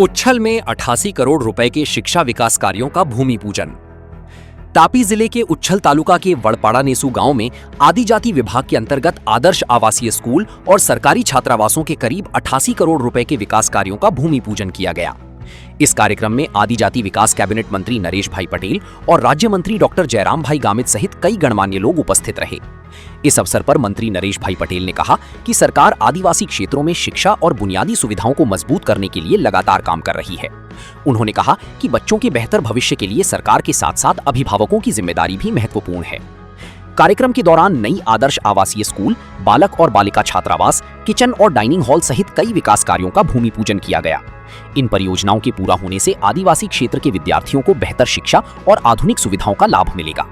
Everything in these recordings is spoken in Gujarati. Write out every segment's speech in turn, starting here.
उच्छल में 88 करोड़ रुपए के शिक्षा विकास कार्यों का भूमि पूजन। तापी जिले के उच्छल तालुका के वड़पाड़ा नेसू गांव में आदिजाति विभाग के अंतर्गत आदर्श आवासीय स्कूल और सरकारी छात्रावासों के करीब 88 करोड़ रुपए के विकास कार्यों का भूमि पूजन किया गया। इस कार्यक्रम में आदिजाति विकास कैबिनेट मंत्री नरेश भाई पटेल और राज्य मंत्री डॉक्टर जयराम भाई गामित सहित कई गणमान्य लोग उपस्थित रहे। इस अवसर पर मंत्री नरेश भाई पटेल ने कहा कि सरकार आदिवासी क्षेत्रों में शिक्षा और बुनियादी सुविधाओं को मजबूत करने के लिए लगातार काम कर रही है। उन्होंने कहा कि बच्चों के बेहतर भविष्य के लिए सरकार के साथ साथ अभिभावकों की जिम्मेदारी भी महत्वपूर्ण है। कार्यक्रम के दौरान नई आदर्श आवासीय स्कूल, बालक और बालिका छात्रावास, किचन और डाइनिंग हॉल सहित कई विकास कार्यों का भूमि पूजन किया गया। इन परियोजनाओं के पूरा होने से आदिवासी क्षेत्र के विद्यार्थियों को बेहतर शिक्षा और आधुनिक सुविधाओं का लाभ मिलेगा।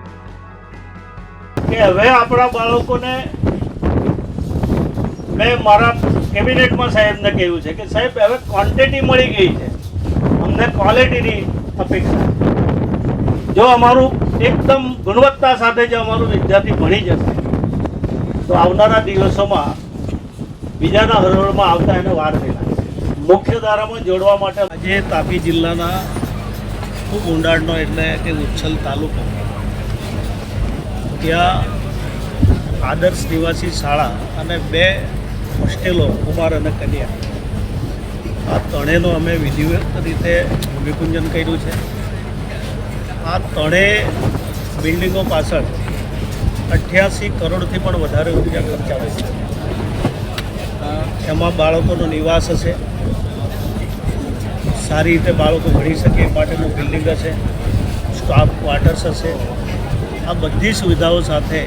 હવે આપણા બાળકોને મેં મારા કેબિનેટમાં સાહેબને કહ્યું છે કે સાહેબ હવે ક્વોન્ટિટી મળી ગઈ છે, અમને ક્વોલિટીની અપેક્ષા। જો અમારું એકદમ ગુણવત્તા સાથે જો અમારું વિદ્યાર્થી ભણી જશે તો આવનારા દિવસોમાં બીજાના હરોળમાં આવતા એને વાર નહીં લાગે। મુખ્ય ધારામાં જોડવા માટે આજે તાપી જિલ્લાના ખૂબ ઊંડાણનો એટલે કે ઉચ્છલ તાલુકો, ત્યાં આદર્શ નિવાસી શાળા અને 2 હોસ્ટેલો કુમાર અને કન્યા, આ ત્રણેયનો અમે વિધિવત રીતે ભૂમિપૂજન કર્યું છે। આ ત્રણેય બિલ્ડિંગો પાછળ 88 કરોડથી પણ વધારે રૂપિયા ખર્ચાવે છે। એમાં બાળકોનો નિવાસ હશે, સારી રીતે બાળકો ભણી શકે એ માટેનું બિલ્ડિંગ હશે, સ્ટાફ ક્વાર્ટર્સ હશે। આ બધી સુવિધાઓ સાથે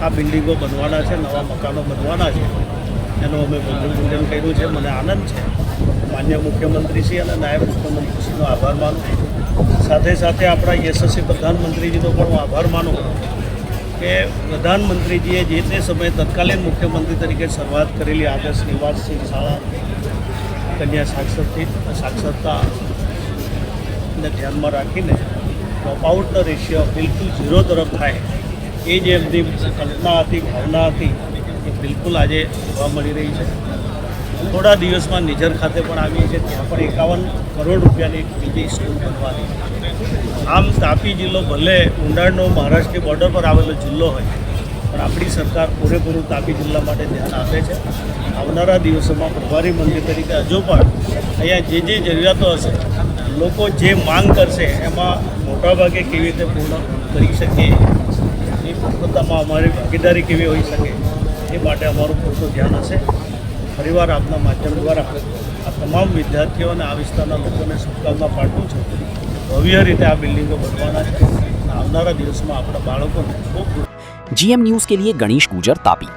આ બિલ્ડિંગો બનવાના છે, નવા મકાનો બનવાના છે, એનું અમે ભૂમિપૂજન કર્યું છે। મને આનંદ છે। માન્ય મુખ્યમંત્રીશ્રી અને નાયબ મુખ્યમંત્રીશ્રીનો આભાર માનું, સાથે સાથે આપણા યશસ્વી પ્રધાનમંત્રીજીનો પણ હું આભાર માનું કે પ્રધાનમંત્રીજીએ જે તે સમયે તત્કાલીન મુખ્યમંત્રી તરીકે શરૂઆત કરેલી આદર્શ નિવાસી શાળા કન્યા સાક્ષરતાને ધ્યાનમાં રાખીને ડ્રોપઆઉટનો રેશિયો બિલકુલ 0 તરફ થાય એ જે એમની કલ્પના હતી, ભાવના હતી, એ બિલકુલ આજે જોવા મળી રહી છે। થોડા દિવસમાં નિઝર ખાતે પણ આવી છે, ત્યાં પણ 51 કરોડ રૂપિયાની બીજી સ્કૂલ બનવાની। આમ તાપી જિલ્લો ભલે ઊંડાણનો મહારાષ્ટ્રની બોર્ડર પર આવેલો જિલ્લો હોય, પણ આપણી સરકાર પૂરેપૂરું તાપી જિલ્લા માટે ધ્યાન આપે છે। આવનારા દિવસોમાં પ્રભારી મંત્રી તરીકે હજુ પણ અહીંયા જે જરૂરિયાતો હશે, લોકો જે માંગ કરશે એમાં મોટાભાગે કેવી રીતે પૂર્ણ કરી શકીએ, એ પોતપોતામાં અમારી ભાગીદારી કેવી હોઈ શકે એ માટે અમારું પૂરતું ધ્યાન હશે। ફરીવાર આપના માધ્યમ દ્વારા આ તમામ વિદ્યાર્થીઓ અને આ વિસ્તારના લોકોને શુભકામના પાઠવું છું। ભવ્ય રીતે આ બિલ્ડિંગો બનવાના છે, આવનારા દિવસમાં આપણા બાળકોને ખૂબ। GM न्यूज के लिए गणेश गुजर, तापी।